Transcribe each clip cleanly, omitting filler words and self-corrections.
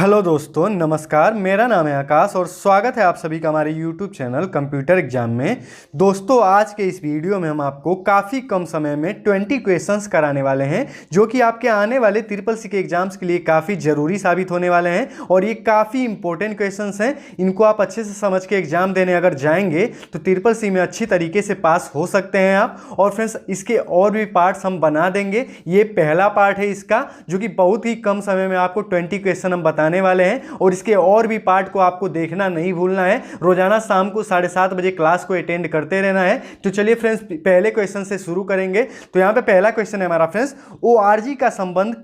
Hello दोस्तों, नमस्कार। मेरा नाम है आकाश और स्वागत है आप सभी का हमारे YouTube चैनल कंप्यूटर एग्जाम में। दोस्तों, आज के इस वीडियो में हम आपको काफ़ी कम समय में 20 क्वेश्चंस कराने वाले हैं, जो कि आपके आने वाले CCC के एग्जाम्स के लिए काफ़ी ज़रूरी साबित होने वाले हैं और ये काफ़ी इंपॉर्टेंट क्वेश्चंस हैं। इनको आप अच्छे से समझ के एग्जाम देने अगर जाएंगे तो CCC में अच्छी तरीके से पास हो सकते हैं आप। और फ्रेंड्स, इसके और भी पार्ट्स हम बना देंगे। ये पहला पार्ट है इसका, जो कि बहुत ही कम समय में आपको 20 क्वेश्चन हम बताने वाले हैं और इसके और भी पार्ट को आपको देखना नहीं भूलना है। रोजाना शाम को 7:30 बजे क्लास को अटेंड करते रहना है। तो चलिए फ्रेंड्स, पहले क्वेश्चन से शुरू करेंगे। तो यहां पे पहला क्वेश्चन है हमारा फ्रेंड्स, ORG का संबंध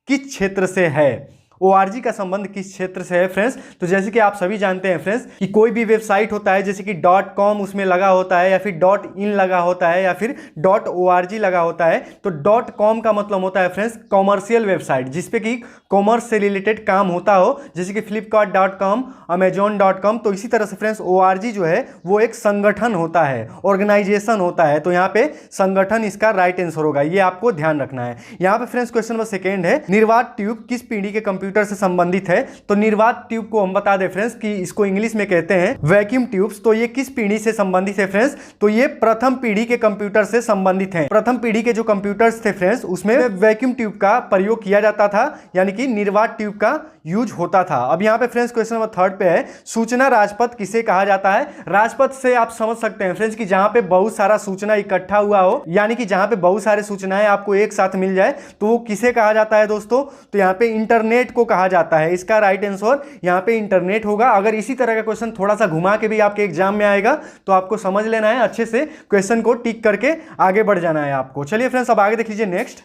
किस क्षेत्र से है? ORG का संबंध किस क्षेत्र से है फ्रेंड्स? तो जैसे कि आप सभी जानते हैं फ्रेंड्स कि कोई भी वेबसाइट होता है, जैसे कि .com उसमें लगा होता है या फिर .in लगा होता है या फिर .org लगा होता है। तो .com का मतलब होता है फ्रेंड्स कॉमर्शियल वेबसाइट, जिसपे कि कॉमर्स से रिलेटेड काम होता हो, जैसे कि flipkart.com, amazon.com। तो इसी तरह से फ्रेंड्स ORG जो है वो एक संगठन होता है, ऑर्गेनाइजेशन होता है। तो यहाँ पे संगठन इसका राइट आंसर होगा, ये आपको ध्यान रखना है। यहाँ पे फ्रेंड्स क्वेश्चन नंबर सेकेंड है, निर्वात ट्यूब किस पीढ़ी के कंप्यूटर से संबंधित है? तो निर्वात ट्यूब को हम बता दें फ्रेंड्स कि इसको इंग्लिश में कहते हैं वैक्यूम ट्यूब्स। तो ये किस पीढ़ी से संबंधित है फ्रेंड्स? तो ये प्रथम पीढ़ी के कंप्यूटर से संबंधित है। प्रथम पीढ़ी के जो कंप्यूटर्स थे फ्रेंड्स, उसमें वैक्यूम ट्यूब का प्रयोग किया जाता था, यानी कि निर्वात ट्यूब का यूज होता था। अब यहाँ पे फ्रेंड्स क्वेश्चन नंबर थर्ड पे है, सूचना राजपथ किसे कहा जाता है? राजपथ से आप समझ सकते हैं फ्रेंड्स कि जहां पे बहुत सारा सूचना इकट्ठा हुआ हो, यानी कि जहां पे बहुत सारे सूचनाएं आपको एक साथ मिल जाए, तो वो किसे कहा जाता है दोस्तों? तो यहाँ पे इंटरनेट को कहा जाता है। इसका राइट आंसर यहाँ पे इंटरनेट होगा। अगर इसी तरह का क्वेश्चन थोड़ा सा घुमा के भी आपके एग्जाम में आएगा तो आपको समझ लेना है, अच्छे से क्वेश्चन को टिक करके आगे बढ़ जाना है आपको। चलिए फ्रेंड्स, अब आगे देख लीजिए। नेक्स्ट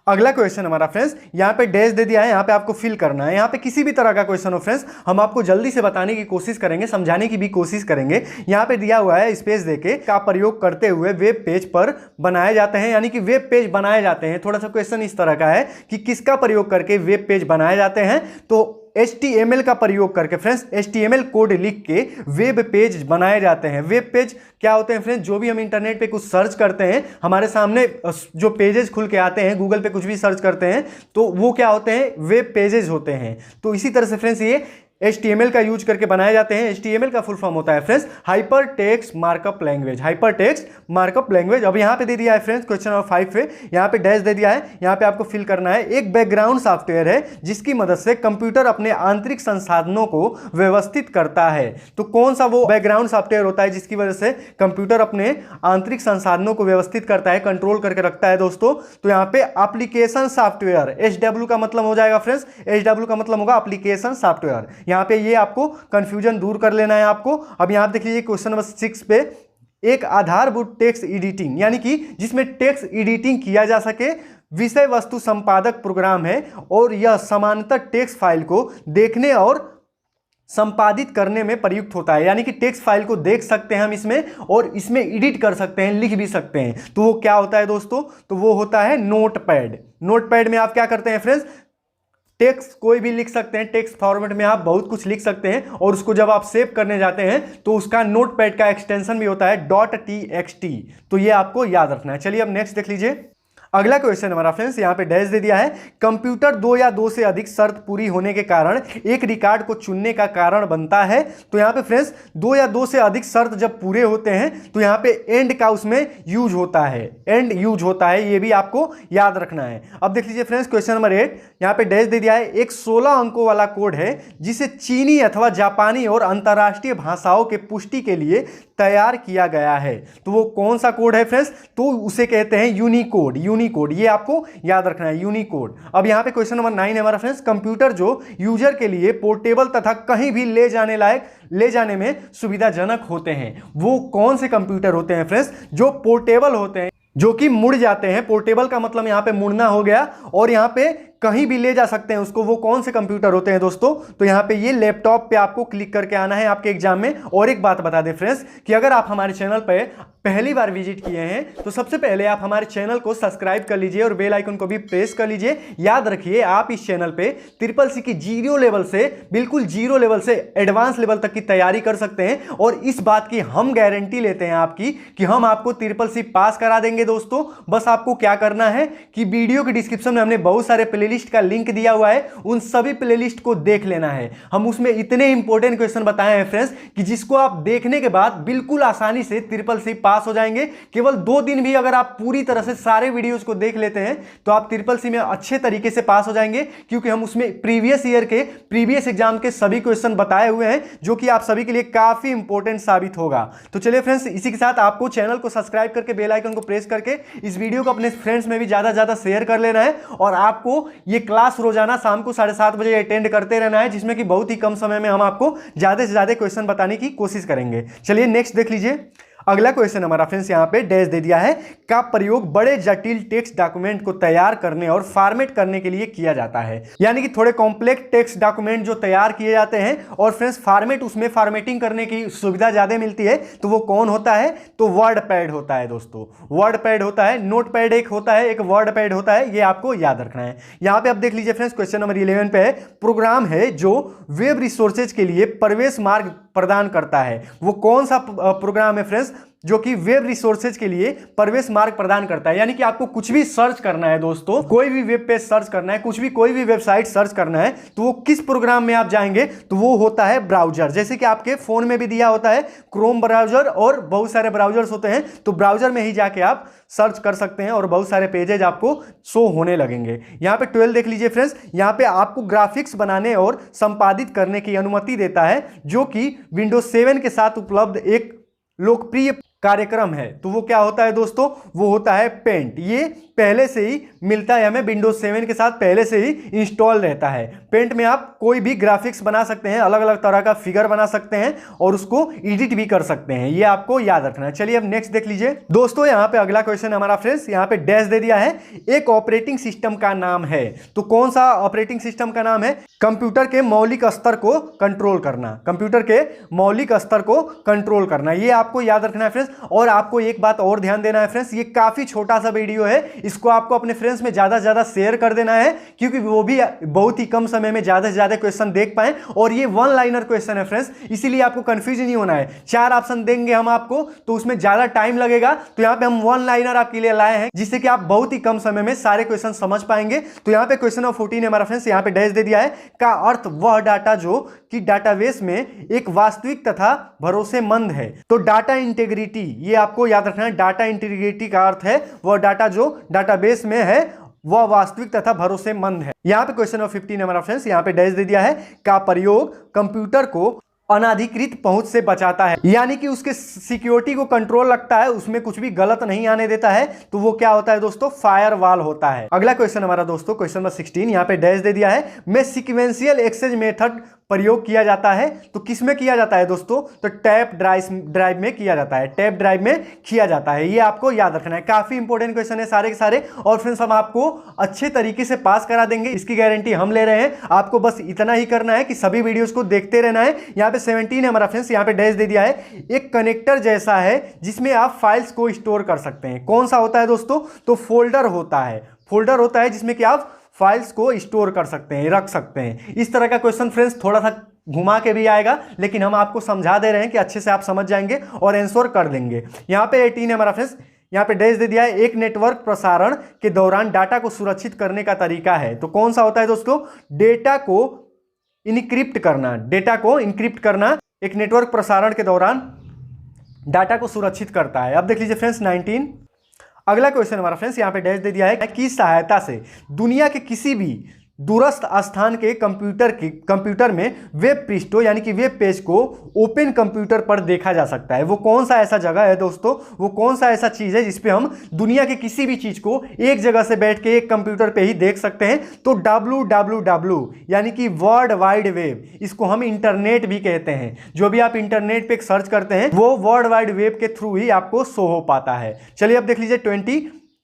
अगला क्वेश्चन हमारा फ्रेंड्स, यहाँ पे डैश दे दिया है, यहाँ पे आपको फिल करना है। यहाँ पे किसी भी तरह का क्वेश्चन हो फ्रेंड्स, हम आपको जल्दी से बताने की कोशिश करेंगे, समझाने की भी कोशिश करेंगे। यहाँ पे दिया हुआ है स्पेस देके का प्रयोग करते हुए वेब पेज पर बनाए जाते हैं, यानी कि वेब पेज बनाए जाते हैं। थोड़ा सा क्वेश्चन इस तरह का है कि किसका प्रयोग करके वेब पेज बनाए जाते हैं? तो HTML का प्रयोग करके फ्रेंड्स, HTML कोड लिख के वेब पेज बनाए जाते हैं। वेब पेज क्या होते हैं फ्रेंड्स? जो भी हम इंटरनेट पे कुछ सर्च करते हैं, हमारे सामने जो पेजेस खुल के आते हैं, गूगल पे कुछ भी सर्च करते हैं तो वो क्या होते हैं? वेब पेजेस होते हैं। तो इसी तरह से फ्रेंड्स ये HTML का यूज करके बनाए जाते हैं। HTML का फुल फॉर्म होता है friends hyper text markup language, hyper text markup language. अब यहाँ पे दे दिया है फ्रेंड्स क्वेश्चन नंबर 5 पे, यहाँ पे डैश दे दिया है, यहाँ पे आपको फिल करना है। एक बैकग्राउंड सॉफ्टवेयर है जिसकी मदद से कंप्यूटर अपने आंतरिक संसाधनों को व्यवस्थित करता है। तो कौन सा वो बैकग्राउंड सॉफ्टवेयर होता है जिसकी वजह से कंप्यूटर अपने आंतरिक संसाधनों को व्यवस्थित करता है, कंट्रोल करके रखता है दोस्तों? तो यहाँ पे एप्लीकेशन सॉफ्टवेयर, SW का मतलब हो जाएगा फ्रेंड्स, SW का मतलब होगा एप्लीकेशन सॉफ्टवेयर। यहाँ पे ये आपको कंफ्यूजन दूर कर लेना है आपको। अब यहाँ देख लीजिए क्वेश्चन नंबर 6 पे, एक आधारभूत टेक्स्ट एडिटिंग, यानी कि जिसमें टेक्स्ट एडिटिंग किया जा सके, विषय वस्तु संपादक प्रोग्राम है और यह समानांतर टेक्स्ट फाइल को देखने और संपादित करने में प्रयुक्त होता है। यानी कि टेक्स्ट फाइल को देख सकते हैं हम इसमें और इसमें एडिट कर सकते हैं, लिख भी सकते हैं। तो वो क्या होता है दोस्तों? तो वो होता है नोटपैड। नोटपैड में आप क्या करते हैं फ्रेंड्स? टेक्स्ट कोई भी लिख सकते हैं, टेक्स्ट फॉर्मेट में आप बहुत कुछ लिख सकते हैं और उसको जब आप सेव करने जाते हैं तो उसका नोटपैड का एक्सटेंशन भी होता है .txt। तो ये आपको याद रखना है। चलिए अब नेक्स्ट देख लीजिए। अगला क्वेश्चन हमारा फ्रेंड्स, यहाँ पे डैश दे दिया है, कंप्यूटर 2 या 2 से अधिक शर्त पूरी होने के कारण एक रिकॉर्ड को चुनने का कारण बनता है। तो यहाँ पे फ्रेंड्स 2 या 2 से अधिक शर्त जब पूरे होते हैं तो यहाँ पे एंड का उसमें यूज होता है, एंड यूज होता है, ये भी आपको याद रखना है। अब देख लीजिए फ्रेंड्स क्वेश्चन नंबर 8, यहाँ पे डैश दे दिया है, एक 16 अंकों वाला कोड है जिसे चीनी अथवा जापानी और अंतरराष्ट्रीय भाषाओं के पुष्टि के लिए तैयार किया गया है। तो वो कौन सा कोड है फ्रेंड्स? तो उसे कहते हैं यूनिकोड। यूनिकोड ये आपको याद रखना है, यूनिकोड। अब यहाँ पे क्वेश्चन नंबर 9 है हमारा फ्रेंड्स, कंप्यूटर जो यूजर के लिए पोर्टेबल तथा कहीं भी ले जाने में सुविधाजनक होते हैं, वो कौन से कंप्यूटर होते हैं फ्रेंड्स? जो पोर्टेबल होते हैं, जो कि मुड़ जाते हैं। पोर्टेबल का मतलब यहाँ पे मुड़ना हो गया और यहाँ पे कहीं भी ले जा सकते हैं उसको। वो कौन से कंप्यूटर होते हैं दोस्तों? तो यहाँ पे ये लैपटॉप पे आपको क्लिक करके आना है आपके एग्जाम में। और एक बात बता दें फ्रेंड्स कि अगर आप हमारे चैनल पे पहली बार विजिट किए हैं तो सबसे पहले आप हमारे चैनल को सब्सक्राइब कर लीजिए और बेल आइकन को भी प्रेस कर लीजिए। याद रखिए, आप इस चैनल पे CCC की जीरो लेवल से, बिल्कुल जीरो लेवल से एडवांस लेवल तक की तैयारी कर सकते हैं और इस बात की हम गारंटी लेते हैं आपकी कि हम आपको CCC पास करा देंगे दोस्तों। बस आपको क्या करना है कि वीडियो के डिस्क्रिप्शन में हमने बहुत सारे प्लेलिस्ट प्लेलिस्ट का लिंक दिया हुआ है, उन सभी प्लेलिस्ट को देख लेना है। हम उसमें इतने इंपॉर्टेंट क्वेश्चन बताए हैं फ्रेंड्स कि जिसको आप देखने के बाद बिल्कुल आसानी से CCC पास हो जाएंगे। केवल 2 दिन भी अगर आप पूरी तरह से सारे वीडियोस को देख लेते हैं तो आप CCC में अच्छे तरीके से पास हो जाएंगे, क्योंकि हम उसमें प्रीवियस ईयर के प्रीवियस एग्जाम के सभी क्वेश्चन बताए हुए हैं, जो कि आप सभी के लिए काफी इंपॉर्टेंट साबित होगा। तो चलिए फ्रेंड्स, इसी के साथ आपको चैनल को सब्सक्राइब करके बेल आइकन को प्रेस करके इस वीडियो को अपने फ्रेंड्स में भी ज्यादा से ज्यादा शेयर कर लेना है, और आपको ये क्लास रोजाना शाम को 7:30 बजे अटेंड करते रहना है, जिसमें कि बहुत ही कम समय में हम आपको ज्यादा से ज्यादा क्वेश्चन बताने की कोशिश करेंगे। चलिए नेक्स्ट देख लीजिए। अगला क्वेश्चन हमारा फ्रेंड्स यहाँ पे डैश दे दिया है, का प्रयोग बड़े जटिल टेक्स्ट डॉक्यूमेंट को तैयार करने और फॉर्मेट करने के लिए किया जाता है। यानी कि थोड़े कॉम्प्लेक्स टेक्स्ट डॉक्यूमेंट जो तैयार किए जाते हैं और फ्रेंड्स फॉर्मेट, उसमें फॉर्मेटिंग करने की सुविधा ज्यादा मिलती है, तो वो कौन होता है? तो वर्ड पैड होता है दोस्तों। वर्ड पैड होता है, नोट पैड एक होता है, एक वर्ड पैड होता है, ये आपको याद रखना है। यहाँ पे आप देख लीजिए फ्रेंड्स, क्वेश्चन नंबर 11 पे है, प्रोग्राम है जो वेब रिसोर्सेज के लिए प्रवेश मार्ग प्रदान करता है। वो कौन सा प्रोग्राम है फ्रेंड्स जो कि वेब रिसोर्सेज के लिए प्रवेश मार्ग प्रदान करता है? यानी कि आपको कुछ भी सर्च करना है दोस्तों, कोई भी वेब पेज सर्च करना है, कुछ भी कोई भी वेबसाइट सर्च करना है, तो वो किस प्रोग्राम में आप जाएंगे? तो वो होता है ब्राउजर। जैसे कि आपके फोन में भी दिया होता है क्रोम ब्राउजर, और बहुत सारे ब्राउजर्स होते हैं, तो ब्राउजर में ही जाके आप सर्च कर सकते हैं और बहुत सारे पेजेज आपको शो होने लगेंगे। यहाँ पे 12 देख लीजिए फ्रेंड्स, यहाँ पे आपको ग्राफिक्स बनाने और संपादित करने की अनुमति देता है, जो कि विंडोज 7 के साथ उपलब्ध एक लोकप्रिय कार्यक्रम है। तो वो क्या होता है दोस्तों? वो होता है पेंट। ये पहले से ही मिलता है हमें, विंडोज 7 के साथ पहले से ही इंस्टॉल रहता है। पेंट में आप कोई भी ग्राफिक्स बना सकते हैं, अलग अलग तरह का फिगर बना सकते हैं और उसको एडिट भी कर सकते हैं, ये आपको याद रखना है। चलिए अब नेक्स्ट देख लीजिए दोस्तों। यहाँ पे अगला क्वेश्चन हमारा फ्रेंड्स, यहाँ पे डैश दे दिया है, एक ऑपरेटिंग सिस्टम का नाम है। तो कौन सा ऑपरेटिंग सिस्टम का नाम है? कंप्यूटर के मौलिक स्तर को कंट्रोल करना। कंप्यूटर के मौलिक स्तर को कंट्रोल करना, ये आपको याद रखना है फ्रेंड्स। और आपको एक बात और ध्यान देना है फ्रेंड्स, ये काफी छोटा सा वीडियो है, इसको आपको अपने फ्रेंड्स में ज्यादा से ज्यादा शेयर कर देना है, क्योंकि वो भी बहुत ही कम समय में ज्यादा से ज्यादा क्वेश्चन देख पाए। और ये 1 लाइनर क्वेश्चन है फ्रेंड्स, इसीलिए आपको कंफ्यूजन नहीं होना है। 4 ऑप्शन देंगे हम आपको, तो उसमें ज्यादा टाइम लगेगा, तो यहाँ पे हम 1 लाइनर आपके लिए लाए हैं, जिससे कि आप बहुत ही कम समय में सारे क्वेश्चन समझ पाएंगे। तो यहाँ पे क्वेश्चन नंबर 14 है हमारा फ्रेंड्स, यहाँ पे डैश दे दिया है, का अर्थ वह डाटा जो कि डाटाबेस में एक वास्तविक तथा भरोसेमंद है। तो डाटा इंटीग्रिटी, ये आपको याद रखना है। डाटा इंटीग्रिटी का अर्थ है वह डाटा जो डाटाबेस में है वह वास्तविक तथा भरोसेमंद है। यहां पे क्वेश्चन नंबर 15 हमारा फ्रेंड्स, यहां पे डैश दे दिया है, का प्रयोग कंप्यूटर को अनाधिकृत पहुंच से बचाता है। यानी कि उसके सिक्योरिटी को कंट्रोल रखता है, उसमें कुछ भी गलत नहीं आने देता है। तो वो क्या होता है दोस्तों? फायरवॉल होता है। अगला क्वेश्चन हमारा दोस्तों, क्वेश्चन नंबर 16, यहाँ पे डैश दे दिया है, में सीक्वेंशियल एक्सेस मेथड प्रयोग किया जाता है। तो किस में किया जाता है दोस्तों? तो टैप ड्राइव में किया जाता है। टैप ड्राइव में किया जाता है, ये आपको याद रखना है। काफी इंपॉर्टेंट क्वेश्चन है सारे के सारे, और फ्रेंड्स हम आपको अच्छे तरीके से पास करा देंगे, इसकी गारंटी हम ले रहे हैं। आपको बस इतना ही करना है कि सभी वीडियोस को देखते रहना है। यहाँ पे 17 है हमारा फ्रेंड्स, यहाँ पे डैश दे दिया है, एक कनेक्टर जैसा है जिसमें आप फाइल्स को स्टोर कर सकते हैं। कौन सा होता है दोस्तों? तो फोल्डर होता है। फोल्डर होता है जिसमें कि आप फाइल्स को स्टोर कर सकते हैं, रख सकते हैं। इस तरह का क्वेश्चन फ्रेंड्स थोड़ा सा घुमा के भी आएगा, लेकिन हम आपको समझा दे रहे हैं कि अच्छे से आप समझ जाएंगे और आंसर कर लेंगे। यहाँ पे 18 है हमारा फ्रेंड्स, यहाँ पे डैश दे दिया है, एक नेटवर्क प्रसारण के दौरान डाटा को सुरक्षित करने का तरीका है। तो कौन सा होता है दोस्तों? डेटा को इनक्रिप्ट करना। डेटा को इनक्रिप्ट करना एक नेटवर्क प्रसारण के दौरान डाटा को सुरक्षित करता है। अब देख लीजिए फ्रेंड्स 19। अगला क्वेश्चन हमारा फ्रेंड्स, यहाँ पे डैश दे दिया है, की सहायता से दुनिया के किसी भी दूरस्थ स्थान के कंप्यूटर में वेब पृष्ठों यानी कि वेब पेज को ओपन कंप्यूटर पर देखा जा सकता है। वो कौन सा ऐसा जगह है दोस्तों? वो कौन सा ऐसा चीज है जिसपे हम दुनिया के किसी भी चीज को एक जगह से बैठ के एक कंप्यूटर पे ही देख सकते हैं? तो www यानी कि वर्ल्ड वाइड वेब, इसको हम इंटरनेट भी कहते हैं। जो भी आप इंटरनेट पे सर्च करते हैं वो वर्ल्ड वाइड वेब के थ्रू ही आपको शो हो पाता है। चलिए अब देख लीजिए 20।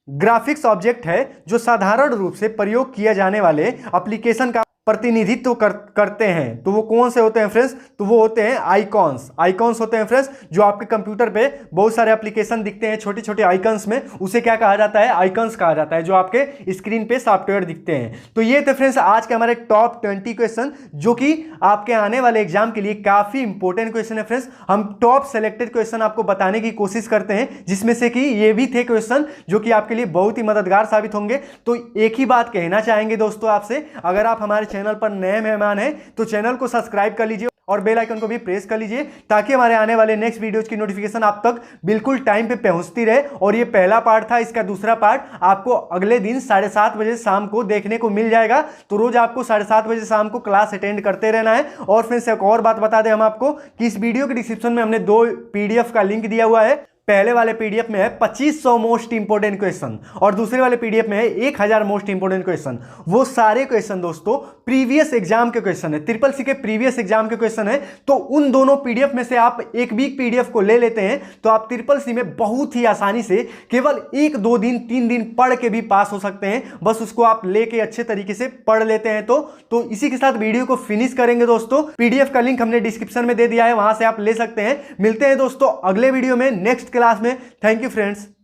ग्राफिक्स ऑब्जेक्ट है जो साधारण रूप से प्रयोग किए जाने वाले एप्लीकेशन का प्रतिनिधित्व करते हैं। तो वो कौन से होते हैं फ्रेंड्स? तो वो होते हैं आइकॉन्स। आइकॉन्स होते हैं फ्रेंड्स, जो आपके कंप्यूटर पे बहुत सारे एप्लीकेशन दिखते हैं छोटे छोटे आइकॉन्स में, उसे क्या कहा जाता है? आइकॉन्स कहा जाता है, जो आपके स्क्रीन पे सॉफ्टवेयर दिखते हैं। तो ये थे फ्रेंड्स आज के हमारे टॉप 20 क्वेश्चन, जो कि आपके आने वाले एग्जाम के लिए काफी इंपॉर्टेंट क्वेश्चन है फ्रेंड्स। हम टॉप सेलेक्टेड क्वेश्चन आपको बताने की कोशिश करते हैं, जिसमें से कि ये भी थे क्वेश्चन जो कि आपके लिए बहुत ही मददगार साबित होंगे। तो एक ही बात कहना चाहेंगे दोस्तों आपसे, अगर आप हमारे चैनल पर नए मेहमान हैं तो चैनल को सब्सक्राइब कर लीजिए और बेल आइकन को भी प्रेस कर लीजिए, ताकि हमारे आने वाले नेक्स्ट वीडियोज की नोटिफिकेशन आप तक बिल्कुल टाइम पे पहुंचती रहे। और ये पहला पार्ट था, इसका दूसरा पार्ट आपको अगले दिन 7:30 बजे शाम को देखने को मिल जाएगा। तो रोज आपको 7:30 बजे शाम को क्लास अटेंड करते रहना है। और फिर से एक और बात बता दें हम आपको कि इस वीडियो के डिस्क्रिप्शन में हमने 2 PDF का लिंक दिया हुआ है। पहले वाले PDF में है 2500 मोस्ट इंपोर्टेंट क्वेश्चन और दूसरे वाले PDF में है 1000 मोस्ट इंपोर्टेंट क्वेश्चन। वो सारे क्वेश्चन दोस्तों प्रीवियस एग्जाम के क्वेश्चन है, ट्रिपल सी के प्रीवियस एग्जाम के क्वेश्चन है। तो उन दोनों PDF में से आप एक भी PDF को ले लेते हैं तो आप ट्रिपल सी में बहुत ही आसानी से केवल 1-2 दिन 3 दिन पढ़ के भी पास हो सकते हैं। बस उसको आप लेके अच्छे तरीके से पढ़ लेते हैं तो इसी के साथ वीडियो को फिनिश करेंगे दोस्तों। PDF का लिंक हमने डिस्क्रिप्शन में दे दिया है, वहां से आप ले सकते हैं। मिलते हैं दोस्तों अगले वीडियो में नेक्स्ट क्लास में। Thank you friends.